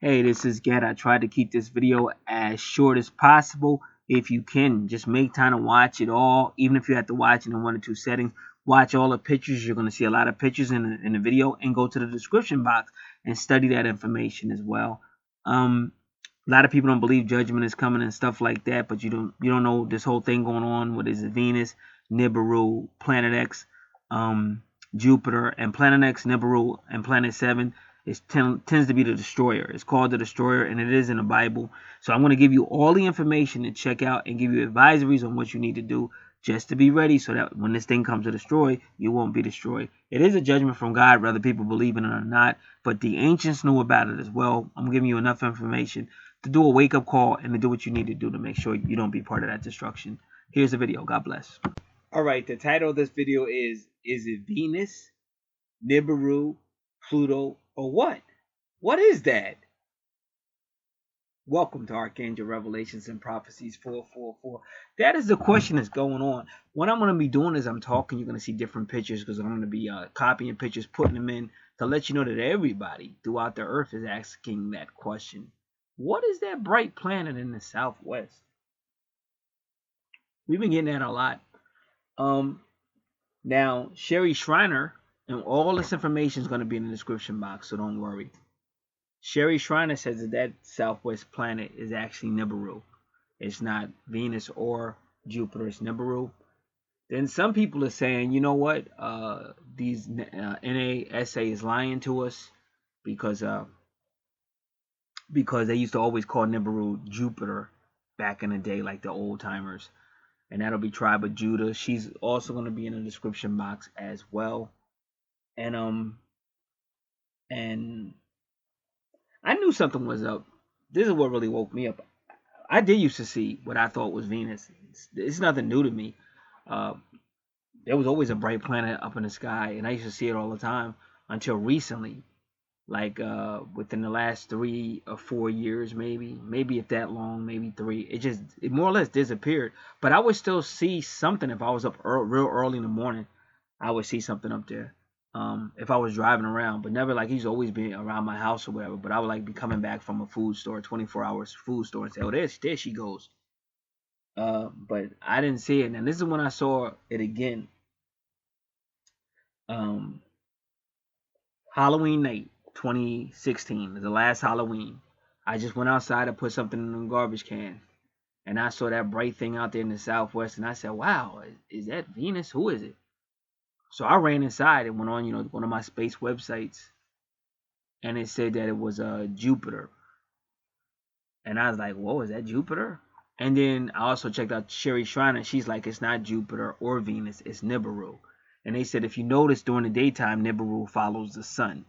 Hey, this is Gad. I tried to keep this video as short as possible. If you can, just make time to watch it all. Even if you have to watch it in one or two settings, watch all the pictures. You're going to see a lot of pictures in the video, and go to the description box and study that information as well. A lot of people don't believe judgment is coming and stuff like that, but you don't know this whole thing going on. What is it? Venus, Nibiru, Planet X, Jupiter, and Planet X, Nibiru, and Planet 7 tends to be the destroyer. It's called the destroyer, and it is in the Bible. So I'm going to give you all the information to check out and give you advisories on what you need to do just to be ready, so that when this thing comes to destroy, you won't be destroyed. It is a judgment from God, whether people believe in it or not, but the ancients knew about it as well. I'm giving you enough information to do a wake-up call and to do what you need to do to make sure you don't be part of that destruction. Here's the video. God bless. All right, the title of this video is it Venus, Nibiru, Pluto, or what? What is that? Welcome to Archangel Revelations and Prophecies 444. That is the question that's going on. What I'm going to be doing is I'm talking. You're going to see different pictures because I'm going to be copying pictures, putting them in to let you know that everybody throughout the earth is asking that question. What is that bright planet in the southwest? We've been getting that a lot. Now, Sherry Shriner, and all this information is going to be in the description box, so don't worry. Sherry Shriner says that southwest planet is actually Nibiru. It's not Venus or Jupiter, it's Nibiru. Then some people are saying, you know what, these NASA is lying to us because they used to always call Nibiru Jupiter back in the day, like the old timers. And that'll be Tribe of Judah. She's also going to be in the description box as well. And I knew something was up. This is what really woke me up. I did used to see what I thought was Venus. It's nothing new to me. There was always a bright planet up in the sky, and I used to see it all the time until recently, like within the last 3 or 4 years, maybe if that long, maybe 3. It more or less disappeared. But I would still see something if I was up real early in the morning. I would see something up there. If I was driving around, but never like he's always been around my house or whatever. But I would like be coming back from a food store, 24 hours food store, and say, "Oh, there she goes." But I didn't see it, and this is when I saw it again. Um, Halloween night, 2016, the last Halloween. I just went outside to put something in the garbage can, and I saw that bright thing out there in the southwest, and I said, "Wow, is that Venus? Who is it?" So I ran inside and went on, one of my space websites, and it said that it was Jupiter, and I was like, "Whoa, is that Jupiter?" And then I also checked out Sherry Shriner. She's like, "It's not Jupiter or Venus, it's Nibiru." And they said if you notice during the daytime, Nibiru follows the sun,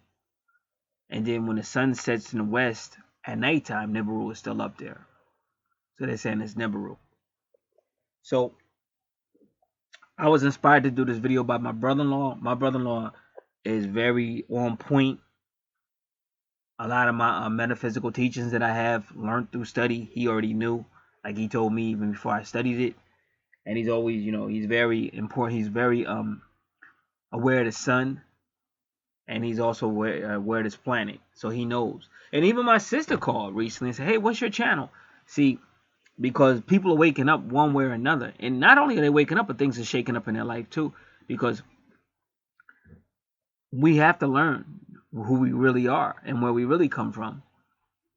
and then when the sun sets in the west at nighttime, Nibiru is still up there. So they're saying it's Nibiru. So I was inspired to do this video by my brother-in-law. My brother-in-law is very on point. A lot of my metaphysical teachings that I have learned through study, he already knew. Like he told me even before I studied it. And he's always, he's very important. He's very aware of the sun, and he's also aware of this planet, so he knows. And even my sister called recently and said, "Hey, what's your channel?" See, because people are waking up one way or another, and not only are they waking up, but things are shaking up in their life too. Because we have to learn who we really are and where we really come from.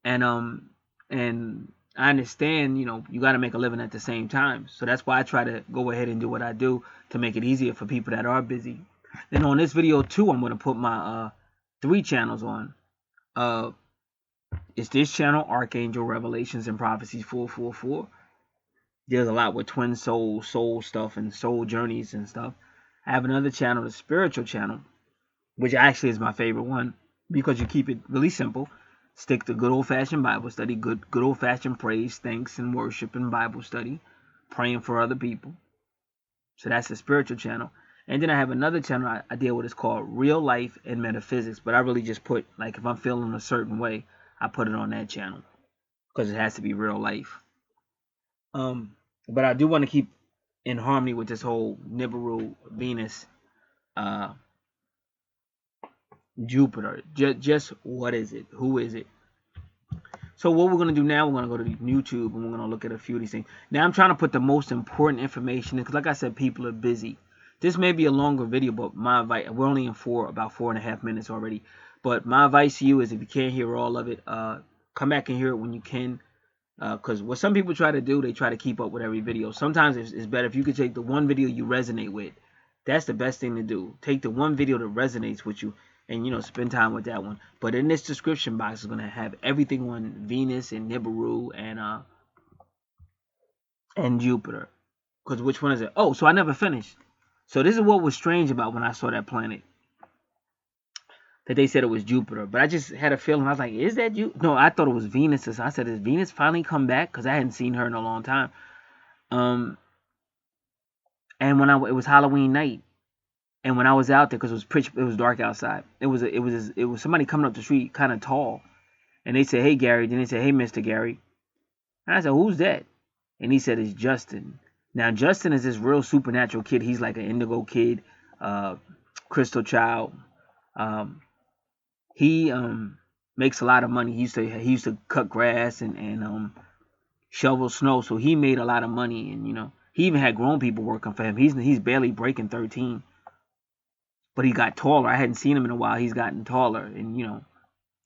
And I understand, you got to make a living at the same time. So that's why I try to go ahead and do what I do to make it easier for people that are busy. And on this video too, I'm going to put my 3 channels on. It's this channel, Archangel Revelations and Prophecies 444. There's a lot with twin souls, soul stuff, and soul journeys and stuff. I have another channel, the spiritual channel, which actually is my favorite one because you keep it really simple. Stick to good old-fashioned Bible study, good old-fashioned praise, thanks, and worship and Bible study, praying for other people. So that's the spiritual channel. And then I have another channel I deal with. It's called Real Life and Metaphysics. But I really just put, like, if I'm feeling a certain way, I put it on that channel because it has to be real life. But I do want to keep in harmony with this whole Nibiru, Venus, Jupiter. Just what is it? Who is it? So what we're gonna do now, we're gonna go to YouTube and we're gonna look at a few of these things. Now I'm trying to put the most important information in, because like I said, people are busy. This may be a longer video, but my advice, we're only in about 4.5 minutes already. But my advice to you is, if you can't hear all of it, come back and hear it when you can. Because what some people try to do, they try to keep up with every video. Sometimes it's better if you could take the one video you resonate with. That's the best thing to do. Take the one video that resonates with you, and spend time with that one. But in this description box is gonna have everything on Venus and Nibiru and Jupiter. Because which one is it? Oh, so I never finished. So this is what was strange about when I saw that planet, that they said it was Jupiter, but I just had a feeling. I was like, is that you? No, I thought it was Venus. So I said, is Venus finally come back? Because I hadn't seen her in a long time. And when it was Halloween night, and when I was out there, because it was dark outside. It was somebody coming up the street, kind of tall, and they said, "Hey Gary." Then they said, "Hey Mr. Gary." And I said, "Who's that?" And he said, "It's Justin." Now Justin is this real supernatural kid. He's like an indigo kid, crystal child. He makes a lot of money. He used to cut grass and shovel snow, so he made a lot of money. And he even had grown people working for him. He's barely breaking 13, but he got taller. I hadn't seen him in a while. He's gotten taller, and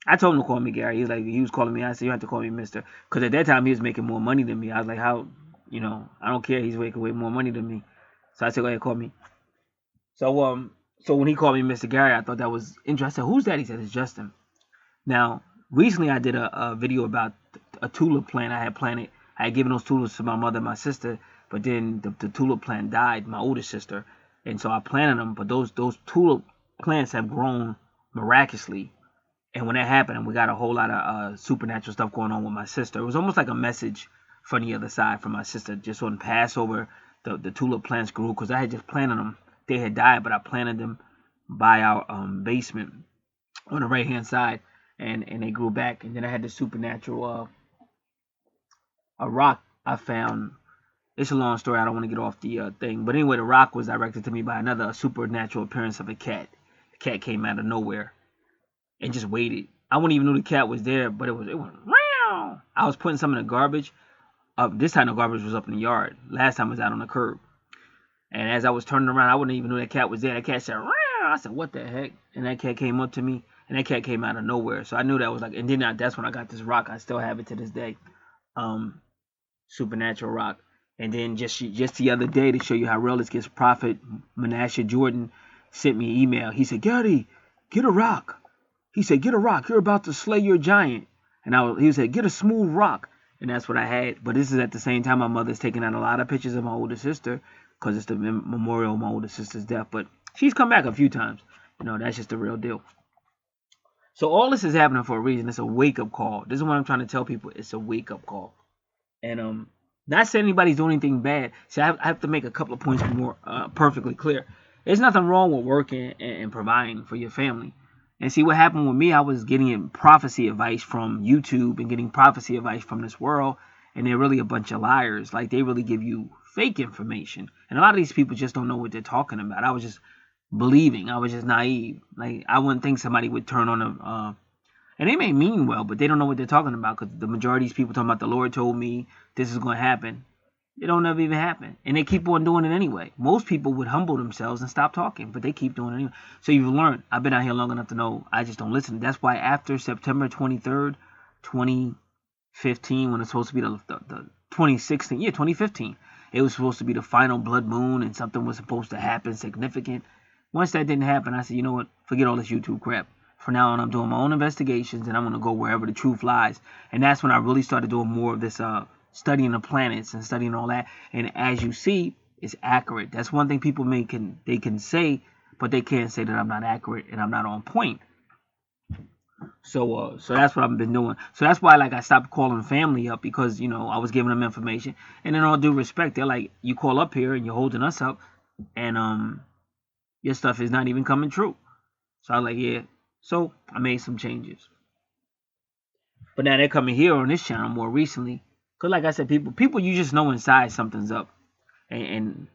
I told him to call me Gary. He was calling me. I said, you have to call me Mister, because at that time he was making more money than me. I was like, how? I don't care. He's making way more money than me. So I said, go ahead, call me. So when he called me Mr. Gary, I thought that was interesting. I said, who's that? He said, it's Justin. Now, recently I did a video about a tulip plant I had planted. I had given those tulips to my mother and my sister, but then the tulip plant died, my older sister. And so I planted them, but those tulip plants have grown miraculously. And when that happened, we got a whole lot of supernatural stuff going on with my sister. It was almost like a message from the other side from my sister. Just on Passover, the tulip plants grew, because I had just planted them. They had died, but I planted them by our basement on the right hand side, and they grew back. And then I had the supernatural a rock I found. It's a long story. I don't want to get off the thing, but anyway, the rock was directed to me by another supernatural appearance of a cat. The cat came out of nowhere and just waited. I wouldn't even know the cat was there, but it went meow. I was putting some in the garbage. This time the garbage was up in the yard. Last time it was out on the curb. And as I was turning around, I wouldn't even know that cat was there. That cat said, "Meow." I said, what the heck? And that cat came up to me, and that cat came out of nowhere. So I knew that was like, and then that's when I got this rock. I still have it to this day. Supernatural rock. And then just the other day, to show you how real this gets, Prophet Menashe Jordan sent me an email. He said, Gary, get a rock. He said, get a rock. You're about to slay your giant. And he said, get a smooth rock. And that's what I had. But this is at the same time my mother's taking out a lot of pictures of my older sister, because it's the memorial of my older sister's death. But she's come back a few times. That's just the real deal. So all this is happening for a reason. It's a wake-up call. This is what I'm trying to tell people. It's a wake-up call. And not saying anybody's doing anything bad. See, I have to make a couple of points more perfectly clear. There's nothing wrong with working and providing for your family. And see, what happened with me, I was getting prophecy advice from YouTube and getting prophecy advice from this world, and they're really a bunch of liars. Like, they really give you fake information. And a lot of these people just don't know what they're talking about. I was just believing. I was just naive. Like, I wouldn't think somebody would turn on a... and they may mean well, but they don't know what they're talking about, because the majority of these people talking about, the Lord told me this is going to happen. It don't ever even happen. And they keep on doing it anyway. Most people would humble themselves and stop talking, but they keep doing it anyway. So you've learned. I've been out here long enough to know I just don't listen. That's why after September 23rd, 2015, when it's supposed to be the 2016, 2015, it was supposed to be the final blood moon, and something was supposed to happen significant. Once that didn't happen, I said, you know what? Forget all this YouTube crap. From now on, I'm doing my own investigations, and I'm going to go wherever the truth lies. And that's when I really started doing more of this studying the planets and studying all that. And as you see, it's accurate. That's one thing people can say, but they can't say that I'm not accurate and I'm not on point. So that's what I've been doing. So that's why, like, I stopped calling family up, because I was giving them information, and in all due respect, they're like, you call up here and you're holding us up, and your stuff is not even coming true. So I was like, yeah. So I made some changes. But now they're coming here on this channel more recently, because like I said, people you just know inside something's up, and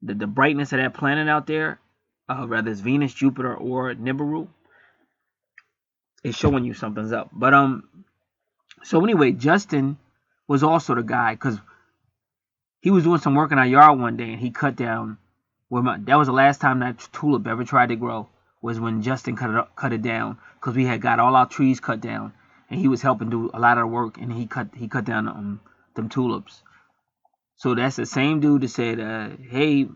the brightness of that planet out there, whether it's Venus, Jupiter, or Nibiru, is showing you something's up. But So anyway, Justin was also the guy because he was doing some work in our yard one day and he cut down. That was the last time that tulip ever tried to grow. Was when Justin cut it down because we had got all our trees cut down and he was helping do a lot of the work and he cut down them tulips. So that's the same dude that said, "Hey,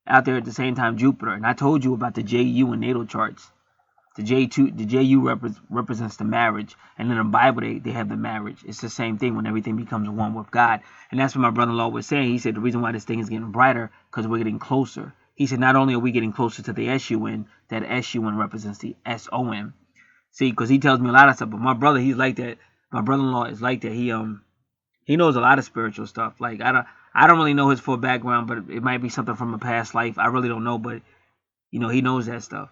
out there at the same time, Jupiter." And I told you about the JU and natal charts. The JU represents the marriage, and in the Bible they have the marriage. It's the same thing when everything becomes one with God, and that's what my brother-in-law was saying. He said the reason why this thing is getting brighter because we're getting closer. He said not only are we getting closer to the SUN, that SUN represents the SON. See, because he tells me a lot of stuff, but my brother, he's like that. My brother-in-law is like that. He knows a lot of spiritual stuff. Like I don't really know his full background, but it might be something from a past life. I really don't know, but he knows that stuff.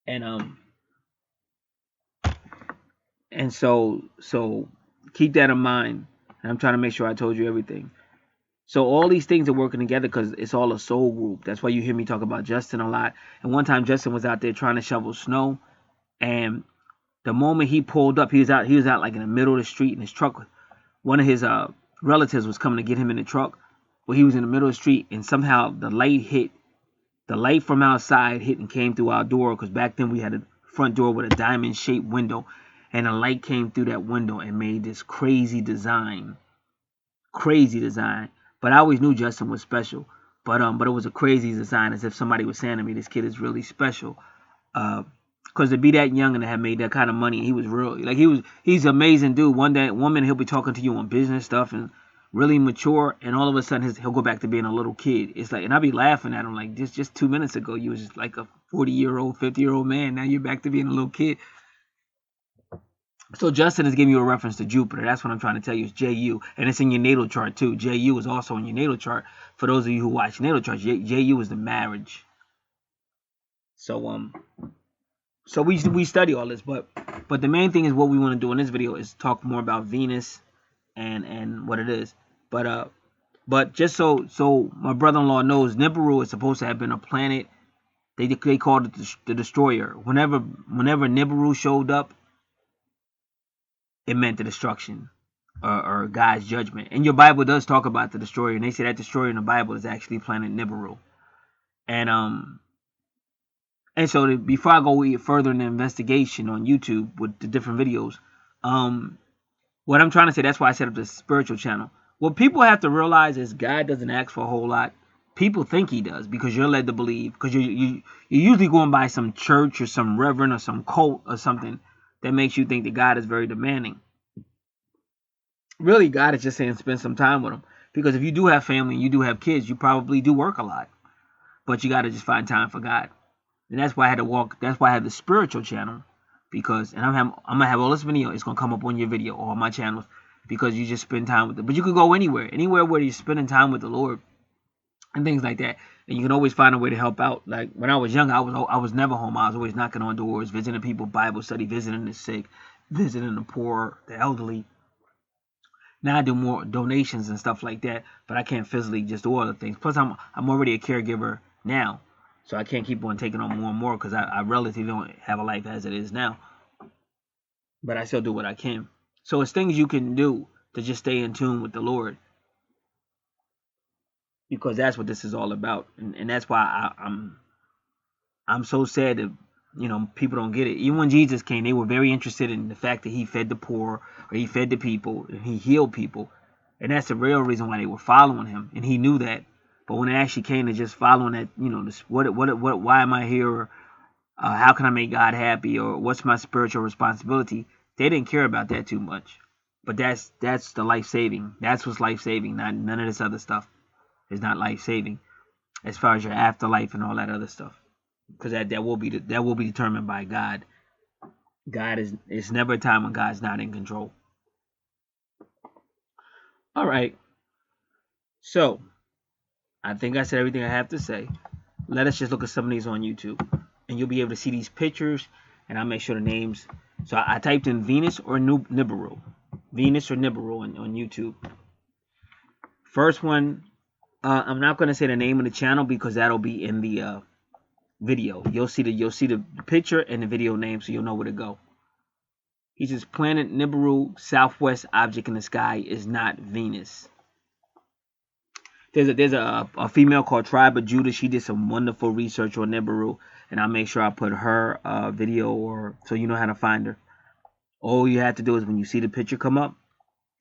And and so keep that in mind. And I'm trying to make sure I told you everything. So all these things are working together because it's all a soul group. That's why you hear me talk about Justin a lot. And one time Justin was out there trying to shovel snow, and the moment he pulled up, he was out like in the middle of the street in his truck. One of his relatives was coming to get him in the truck. Well, he was in the middle of the street, and somehow the light from outside hit and came through our door because back then we had a front door with a diamond shaped window, and the light came through that window and made this crazy design. But I always knew Justin was special. But it was a crazy design, as if somebody was saying to me, "This kid is really special." Because to be that young and to have made that kind of money, he was real. Like he's an amazing dude. One minute he'll be talking to you on business stuff and really mature, and all of a sudden he'll go back to being a little kid. It's like, and I'll be laughing at him like, just 2 minutes ago you was just like a 40-year-old, 50-year-old man. Now you're back to being a little kid. So Justin is giving you a reference to Jupiter. That's what I'm trying to tell you. It's JU, and it's in your natal chart too. JU is also in your natal chart. For those of you who watch natal charts, JU is the marriage. So so we study all this, but the main thing is what we want to do in this video is talk more about Venus and what it is. But just so my brother-in-law knows, Nibiru is supposed to have been a planet. They called it the destroyer. Whenever Nibiru showed up, it meant the destruction or God's judgment. And your Bible does talk about the destroyer, and they say that destroyer in the Bible is actually planet Nibiru. And so before I go further in the investigation on YouTube with the different videos, what I'm trying to say, that's why I set up this spiritual channel. What people have to realize is God doesn't ask for a whole lot. People think he does because you're led to believe, because you're usually going by some church or some reverend or some cult or something that makes you think that God is very demanding. Really, God is just saying spend some time with him. Because if you do have family and you do have kids, you probably do work a lot. But you got to just find time for God. And that's why I had to walk. That's why I have the spiritual channel. Because, and I'm going to have all this video. It's going to come up on your video or on my channels. Because you just spend time with it. But you could go anywhere. Anywhere where you're spending time with the Lord. And things like that. And you can always find a way to help out. Like when I was young, I was never home. I was always knocking on doors, visiting people, Bible study, visiting the sick, visiting the poor, the elderly. Now I do more donations and stuff like that, but I can't physically just do all the things. Plus, I'm already a caregiver now, so I can't keep on taking on more and more because I relatively don't have a life as it is now. But I still do what I can. So it's things you can do to just stay in tune with the Lord, because that's what this is all about, and that's why I'm so sad that people don't get it. Even when Jesus came, they were very interested in the fact that he fed the poor or he fed the people and he healed people, and that's the real reason why they were following him, and he knew that. But when it actually came to just following that, this, why am I here? Or, how can I make God happy? Or what's my spiritual responsibility? They didn't care about that too much. But that's the life saving. That's what's life saving. Not none of this other stuff is not life saving, as far as your afterlife and all that other stuff. Because that will be determined by God. It's never a time when God's not in control. All right. So I think I said everything I have to say. Let us just look at some of these on YouTube, and you'll be able to see these pictures, and I'll make sure the names. So I typed in Venus or Nibiru, on YouTube. First one, I'm not going to say the name of the channel because that'll be in the video. You'll see the picture and the video name, so you'll know where to go. He says planet Nibiru, southwest object in the sky is not Venus. There's a female called Tribe of Judah. She did some wonderful research on Nibiru, and I'll make sure I put her video, or so you know how to find her. All you have to do is when you see the picture come up,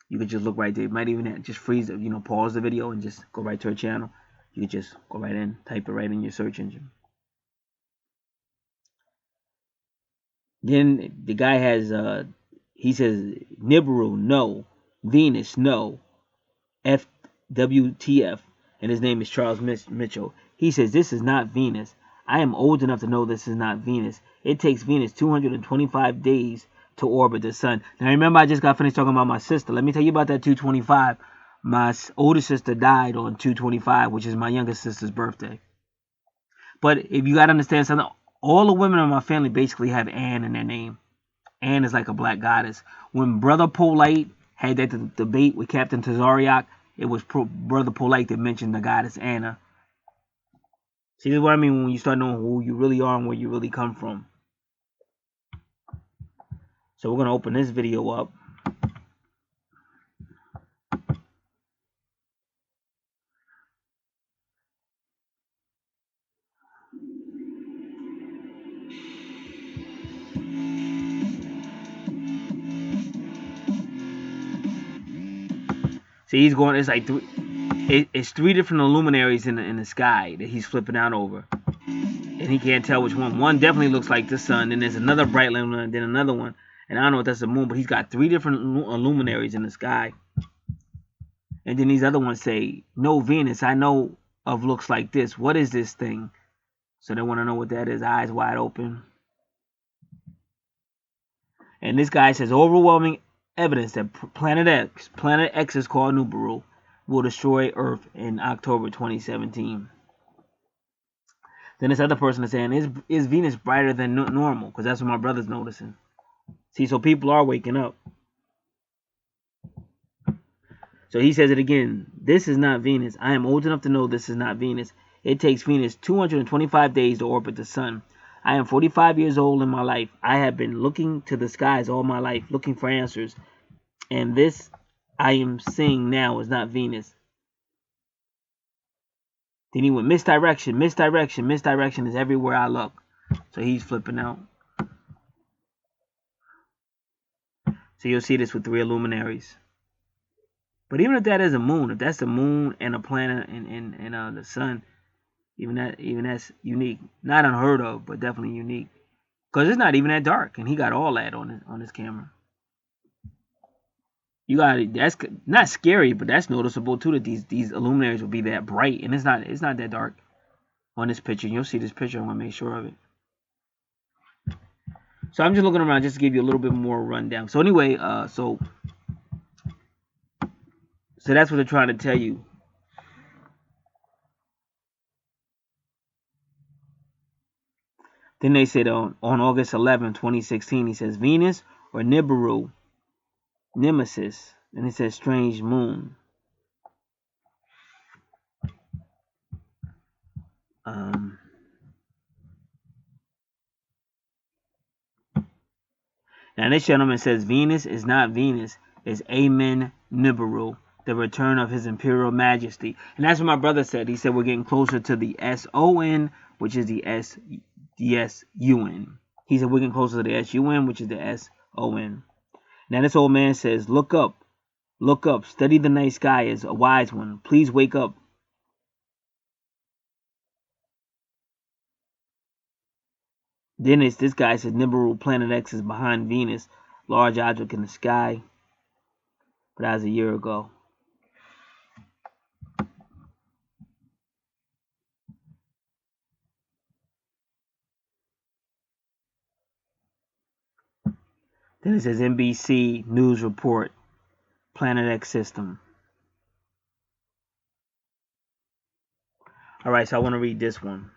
you can just look right there. You might even just freeze, pause the video and just go right to her channel. You can just go right in, type it right in your search engine. Then the guy has, he says, Nibiru, no. Venus, no. FWTF. And his name is Charles Mitchell. He says, this is not Venus. I am old enough to know this is not Venus. It takes Venus 225 days to orbit the sun. Now remember, I just got finished talking about my sister. Let me tell you about that 225. My older sister died on 225, which is my younger sister's birthday. But if you got to understand something, all the women in my family basically have Anne in their name. Anne is like a black goddess. When Brother Polite had that debate with Captain Tazariak, it was Brother Polite that mentioned the goddess Anna. See, this is what I mean when you start knowing who you really are and where you really come from. So we're going to open this video up. See, he's going, it's like it's three different luminaries in the sky that he's flipping out over. And he can't tell which one. One definitely looks like the sun, and there's another bright luminary, and then another one. And I don't know if that's the moon, but he's got three different luminaries in the sky. And then these other ones say, no, Venus, I know of looks like this. What is this thing? So they want to know what that is. Eyes wide open. And this guy says, overwhelming evidence that Planet X is called Nibiru, will destroy Earth in October 2017. Then this other person is saying, is Venus brighter than normal? Because that's what my brother's noticing. See, so people are waking up. So he says it again. This is not Venus. I am old enough to know this is not Venus. It takes Venus 225 days to orbit the sun. I am 45 years old in my life. I have been looking to the skies all my life, looking for answers. And this I am seeing now is not Venus. Then he went, misdirection, misdirection, misdirection is everywhere I look. So he's flipping out. So you'll see this with three luminaries. But even if that is a moon, if that's the moon and a planet and the sun, even that's unique. Not unheard of, but definitely unique. Because it's not even that dark, and he got all that on his camera. You got that's not scary, but that's noticeable too, that these luminaries will be that bright, and it's not that dark on this picture. You'll see this picture. I'm gonna make sure of it. So I'm just looking around just to give you a little bit more rundown. So anyway, so that's what they're trying to tell you. Then they said on August 11, 2016, he says Venus or Nibiru, Nemesis, and it says strange moon. Now this gentleman says Venus is not Venus, it's Amen Nibiru, the return of His Imperial Majesty. And that's what my brother said. He said we're getting closer to the SON, which is the SUN. He said we're getting closer to the SUN, which is the SON. Now this old man says, look up, study the night sky as a wise one. Please wake up. Then this guy says Nibiru, Planet X is behind Venus, large object in the sky. But that was a year ago. Then it says NBC News Report, Planet X system. All right, so I want to read this one.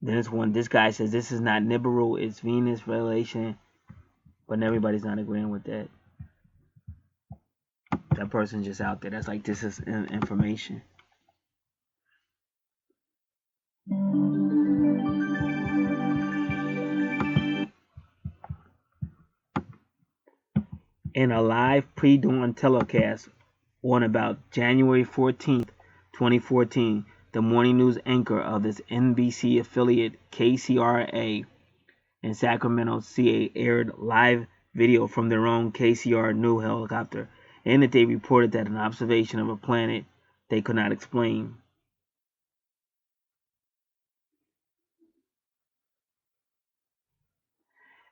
Then this guy says this is not Nibiru, it's Venus relation, but everybody's not agreeing with that. That person's just out there. That's like, this is information. In a live pre-dawn telecast on about January 14th, 2014, the morning news anchor of this NBC affiliate KCRA in Sacramento, CA, aired live video from their own KCR new helicopter, and that they reported that an observation of a planet they could not explain.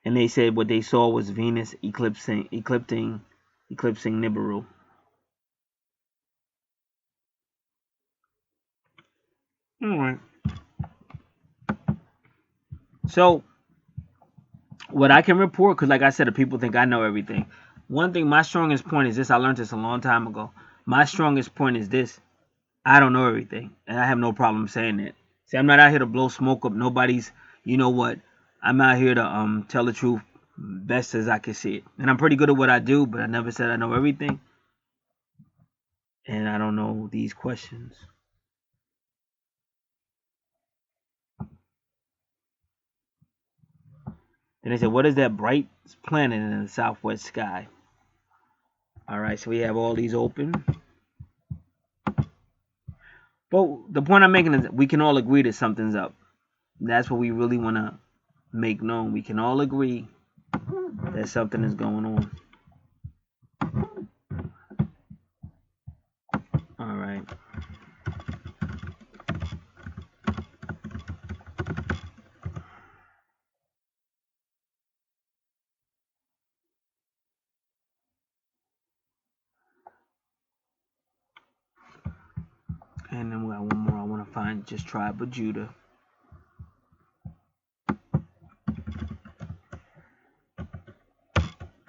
And they said what they saw was Venus eclipsing Nibiru. All right. So what I can report, because like I said, the people think I know everything. One thing, my strongest point is this. I learned this a long time ago. My strongest point is this. I don't know everything, and I have no problem saying that. See, I'm not out here to blow smoke up nobody's. You know what? I'm out here to tell the truth best as I can see it, and I'm pretty good at what I do. But I never said I know everything, and I don't know these questions. And they said, "What is that bright planet in the southwest sky?" All right, so we have all these open. But the point I'm making is we can all agree that something's up. That's what we really want to make known. We can all agree that something is going on. All right. And then we got one more I want to find, just Tribe of Judah.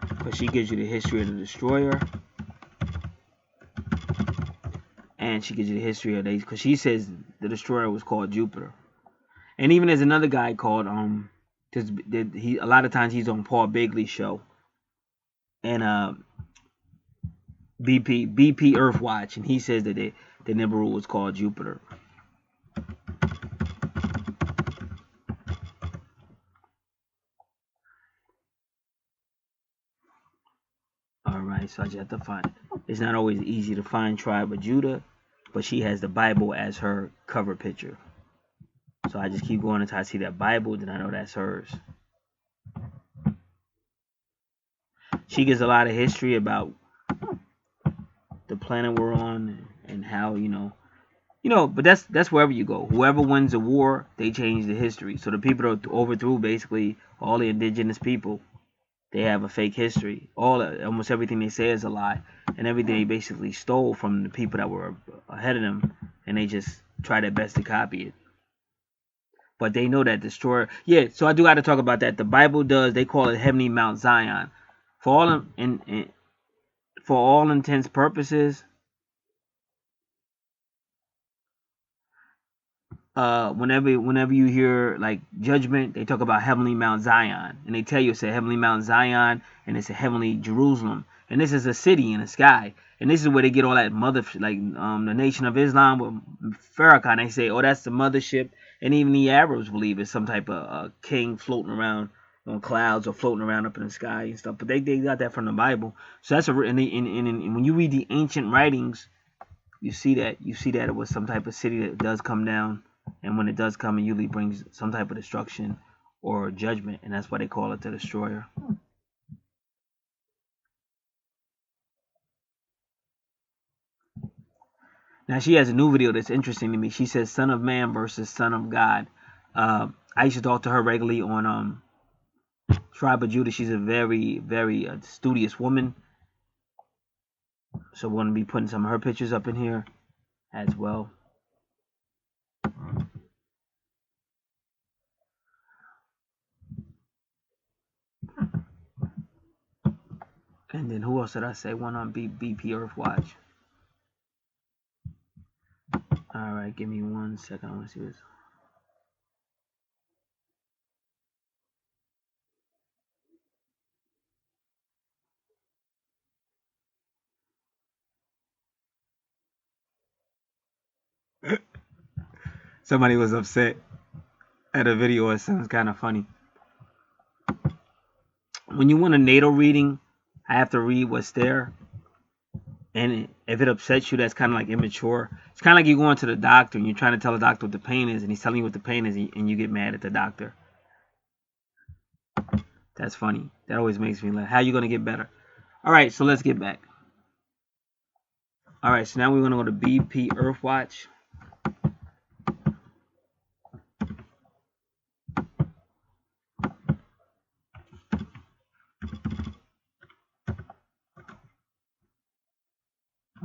Because she gives you the history of the destroyer. And she gives you the history of because she says the destroyer was called Jupiter. And even there's another guy called he a lot of times he's on Paul Begley's show. And BP Earthwatch, and he says that the Nibiru was called Jupiter. Alright, so I just have to find it. It's not always easy to find Tribe of Judah, but she has the Bible as her cover picture. So I just keep going until I see that Bible, then I know that's hers. She gives a lot of history about the planet we're on and how, but that's wherever you go. Whoever wins a war, they change the history. So the people that overthrew basically all the indigenous people, they have a fake history. Almost everything they say is a lie, and everything they basically stole from the people that were ahead of them, and they just try their best to copy it. But they know that destroyer. Yeah, so I do got to talk about that. The Bible does. They call it Heavenly Mount Zion. For all intents purposes, whenever you hear like judgment, they talk about Heavenly Mount Zion, and they tell you it's a Heavenly Mount Zion and it's a Heavenly Jerusalem, and this is a city in the sky, and this is where they get all that the Nation of Islam with Farrakhan. They say, oh, that's the mothership, and even the Arabs believe it's some type of king floating around on clouds or floating around up in the sky and stuff. But they got that from the Bible. So that's and when you read the ancient writings, you see that it was some type of city that does come down. And when it does come, it usually brings some type of destruction or judgment, and that's why they call it the destroyer. Now she has a new video that's interesting to me. She says Son of Man versus Son of God. I used to talk to her regularly on Tribe of Judah. She's a very, very studious woman. So we're going to be putting some of her pictures up in here as well. And then who else did I say? One on BP Earthwatch. Alright, give me 1 second. I want to see this. Somebody was upset at a video. It sounds kind of funny. When you want a natal reading, I have to read what's there. And if it upsets you, that's kind of like immature. It's kind of like you going to the doctor and you're trying to tell the doctor what the pain is, and he's telling you what the pain is, and you get mad at the doctor. That's funny. That always makes me laugh. How you gonna get better? All right, so let's get back. All right, so now we're gonna go to BP Earthwatch.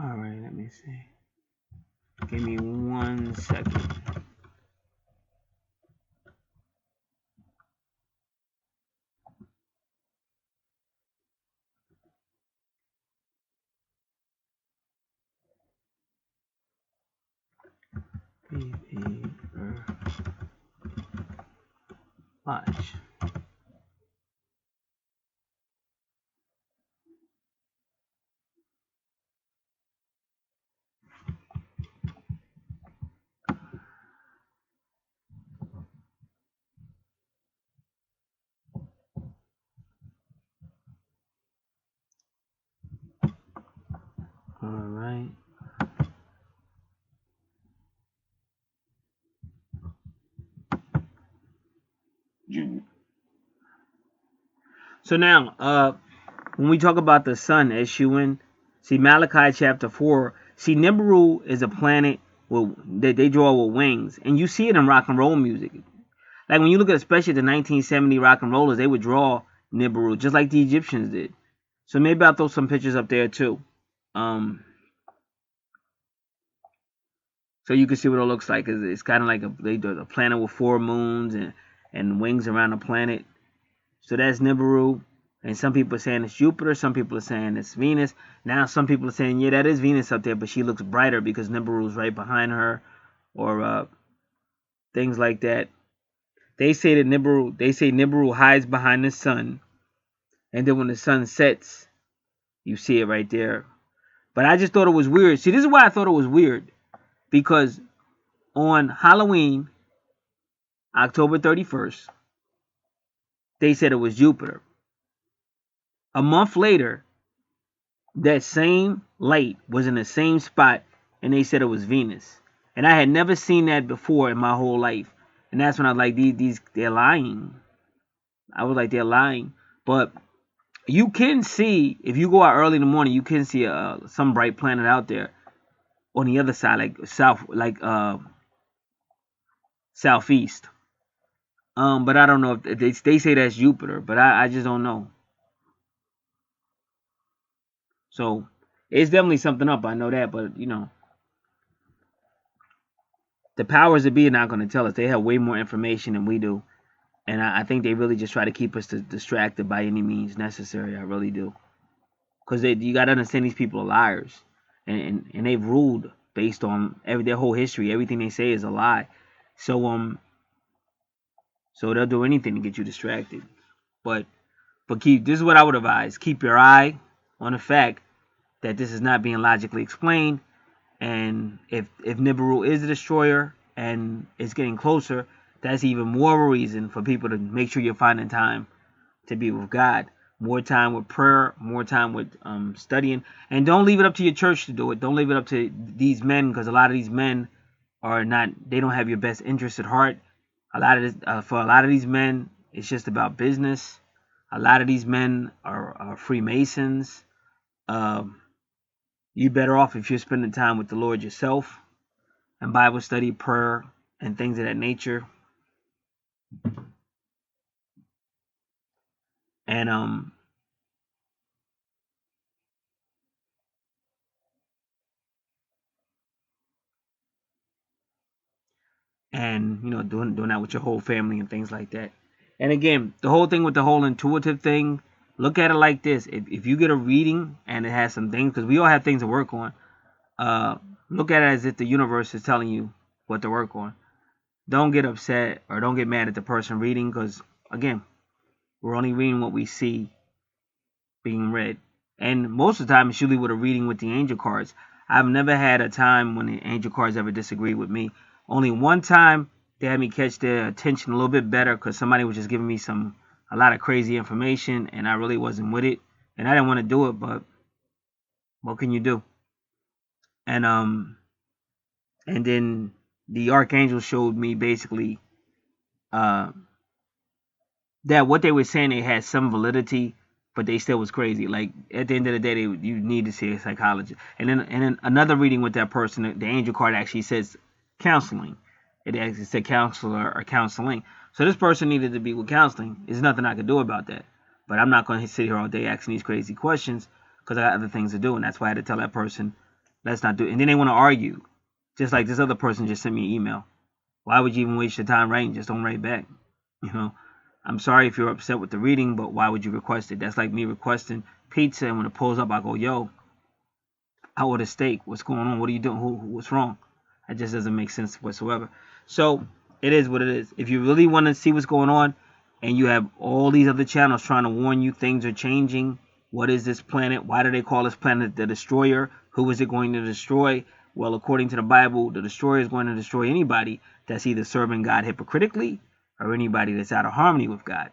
All right, let me see. Give me 1 second. BP Earthwatch. All right. So now, when we talk about the sun eschewing, see Malachi chapter 4, see Nibiru is a planet that they draw with wings, and you see it in rock and roll music. Like when you look at especially the 1970 rock and rollers, they would draw Nibiru just like the Egyptians did. So maybe I'll throw some pictures up there too, so you can see what it looks like. It's kind of like a planet with 4 moons and wings around the planet. So that's Nibiru. And some people are saying it's Jupiter. Some people are saying it's Venus. Now some people are saying, yeah, that is Venus up there, but she looks brighter because Nibiru is right behind her, or things like that. They say Nibiru hides behind the sun, and then when the sun sets, you see it right there. But I just thought it was weird. See, this is why I thought it was weird, because on Halloween, October 31st, they said it was Jupiter. A month later, that same light was in the same spot, and they said it was Venus. And I had never seen that before in my whole life. And that's when I was like, these they're lying. I was like, they're lying. But you can see, if you go out early in the morning, you can see some bright planet out there on the other side, southeast. But I don't know if they say that's Jupiter, but I just don't know. So it's definitely something up. I know that, but the powers that be are not going to tell us. They have way more information than we do, and I think they really just try to keep us distracted by any means necessary. I really do, because you got to understand these people are liars, and they've ruled based on their whole history. Everything they say is a lie. So they'll do anything to get you distracted. But this is what I would advise: keep your eye on the fact that this is not being logically explained. And if Nibiru is a destroyer and it's getting closer, that's even more of a reason for people to make sure you're finding time to be with God. More time with prayer, more time with studying. And don't leave it up to your church to do it. Don't leave it up to these men, because a lot of these men they don't have your best interest at heart. For a lot of these men, it's just about business. A lot of these men are Freemasons. You better off if you're spending time with the Lord yourself, and Bible study, prayer, and things of that nature. And doing that with your whole family and things like that. And again, the whole thing with the whole intuitive thing, look at it like this: if you get a reading and it has some things, because we all have things to work on, look at it as if the universe is telling you what to work on. Don't get upset or don't get mad at the person reading, because again, we're only reading what we see being read. And most of the time, it's usually with a reading with the angel cards. I've never had a time when the angel cards ever disagreed with me. Only one time they had me catch their attention a little bit better, because somebody was just giving me a lot of crazy information, and I really wasn't with it. and I didn't want to do it, but what can you do? And then the Archangel showed me basically uh, that what they were saying, they had some validity, but they still was crazy. Like at the end of the day, you need to see a psychologist. And then another reading with that person, the angel card actually says counseling. It actually said counselor or counseling. So this person needed to be with counseling. There's nothing I could do about that. But I'm not going to sit here all day asking these crazy questions because I got other things to do, and that's why I had to tell that person, let's not do it. And then they want to argue, just like this other person just sent me an email. Why would you even waste your time writing? Just don't write back. You know, I'm sorry if you're upset with the reading, but why would you request it? That's like me requesting pizza, and when it pulls up, I go, yo, I ordered steak. What's going on? What are you doing? What's wrong? That just doesn't make sense whatsoever. So it is what it is. If you really want to see what's going on, and you have all these other channels trying to warn you things are changing, what is this planet? Why do they call this planet the destroyer? Who is it going to destroy? Well, according to the Bible, the destroyer is going to destroy anybody that's either serving God hypocritically or anybody that's out of harmony with God.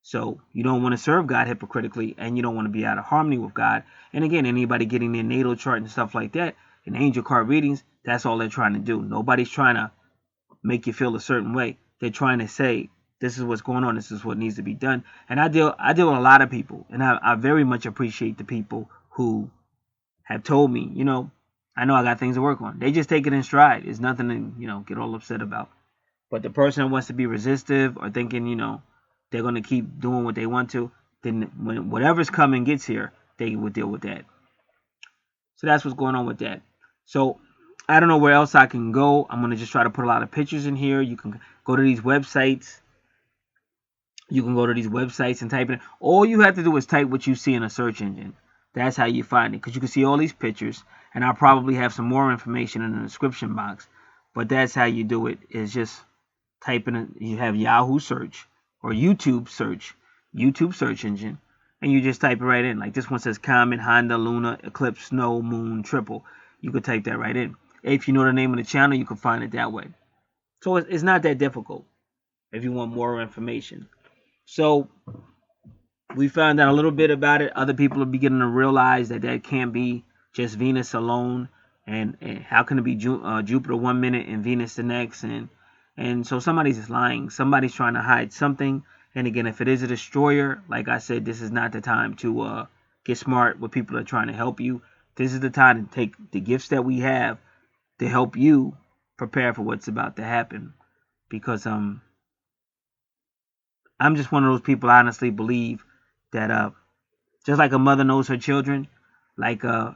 So you don't want to serve God hypocritically, and you don't want to be out of harmony with God. And again, anybody getting their natal chart and stuff like that, in angel card readings, that's all they're trying to do. Nobody's trying to make you feel a certain way. They're trying to say, this is what's going on. This is what needs to be done. And I deal with a lot of people, and I very much appreciate the people who have told me, I know I got things to work on. They just take it in stride. It's nothing to, get all upset about. But the person that wants to be resistive or thinking, they're going to keep doing what they want to, then when whatever's coming gets here, they will deal with that. So that's what's going on with that. So I don't know where else I can go. I'm going to just try to put a lot of pictures in here. You can go to these websites. You can go to these websites and type in. All you have to do is type what you see in a search engine. That's how you find it, because you can see all these pictures, and I'll probably have some more information in the description box. But that's how you do it, is just type in, you have Yahoo search or YouTube search engine, and you just type it right in. Like this one says Comet, Honda, Luna, Eclipse, Snow, Moon, Triple. You could type that right in. If you know the name of the channel, you can find it that way. So it's not that difficult if you want more information. So we found out a little bit about it. Other people are beginning to realize that can't be just Venus alone, and how can it be Jupiter one minute and Venus the next? And so somebody's just lying. Somebody's trying to hide something. And again, if it is a destroyer, like I said, this is not the time to get smart with people that are trying to help you. This is the time to take the gifts that we have to help you prepare for what's about to happen. Because I'm just one of those people I honestly believe that just like a mother knows her children, like a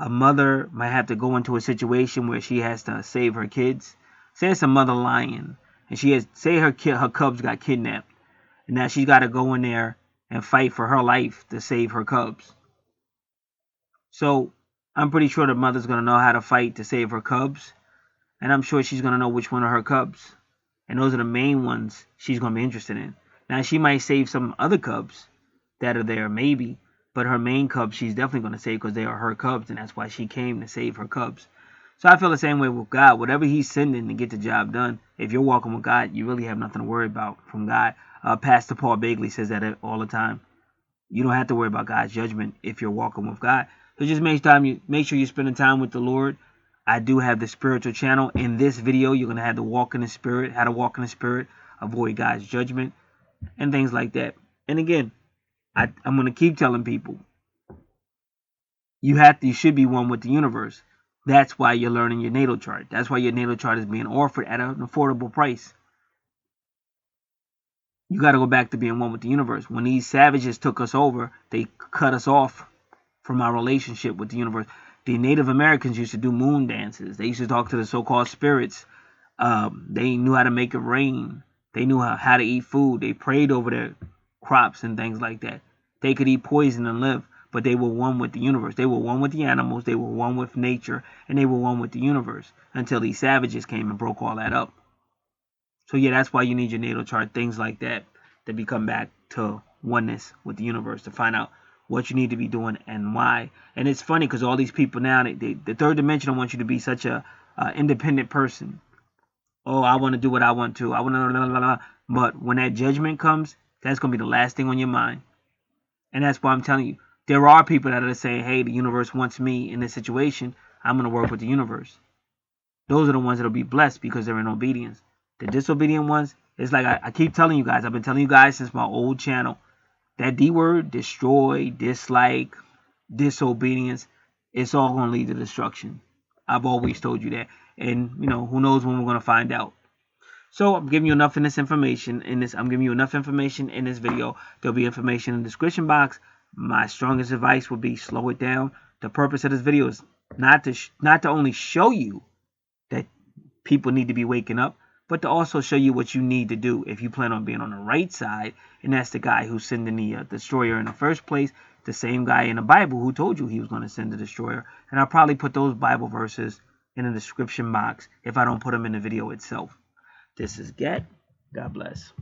mother might have to go into a situation where she has to save her kids. Say it's a mother lion, and say her cubs got kidnapped, and now she's got to go in there and fight for her life to save her cubs. So I'm pretty sure the mother's gonna know how to fight to save her cubs, and I'm sure she's gonna know which one are her cubs, and those are the main ones she's gonna be interested in. Now she might save some other cubs that are there, maybe, but her main cubs she's definitely gonna save because they are her cubs, and that's why she came to save her cubs. So I feel the same way with God. Whatever he's sending to get the job done, if you're walking with God, you really have nothing to worry about from God. Pastor Paul Bagley says that all the time. You don't have to worry about God's judgment if you're walking with God. So just make sure you're spending time with the Lord. I do have the spiritual channel. In this video, you're going to have to walk in the Spirit, how to walk in the Spirit, avoid God's judgment, and things like that. And again, I'm going to keep telling people, you should be one with the universe. That's why you're learning your natal chart. That's why your natal chart is being offered at an affordable price. You got to go back to being one with the universe. When these savages took us over, they cut us off from our relationship with the universe. The Native Americans used to do moon dances. They used to talk to the so-called spirits. They knew how to make it rain. They knew how to eat food. They prayed over their crops and things like that. They could eat poison and live, but they were one with the universe. They were one with the animals. They were one with nature, and they were one with the universe until these savages came and broke all that up. So yeah, that's why you need your natal chart, things like that, to become back to oneness with the universe, to find out what you need to be doing and why. And it's funny because all these people now, the third dimension wants you to be such a independent person. Oh, I want to do what I want to. I want to, but when that judgment comes, that's going to be the last thing on your mind. And that's why I'm telling you, there are people that are saying, hey, the universe wants me in this situation. I'm going to work with the universe. Those are the ones that will be blessed because they're in obedience. The disobedient ones, it's like I keep telling you guys. I've been telling you guys since my old channel. That D word, destroy, dislike, disobedience, it's all going to lead to destruction. I've always told you that. And, who knows when we're going to find out. So I'm giving you enough in this information. I'm giving you enough information in this video. There'll be information in the description box. My strongest advice would be slow it down. The purpose of this video is not to only show you that people need to be waking up, but to also show you what you need to do if you plan on being on the right side. And that's the guy who's sending the destroyer in the first place, the same guy in the Bible who told you he was going to send the destroyer. And I'll probably put those Bible verses in the description box if I don't put them in the video itself. This is Get. God bless.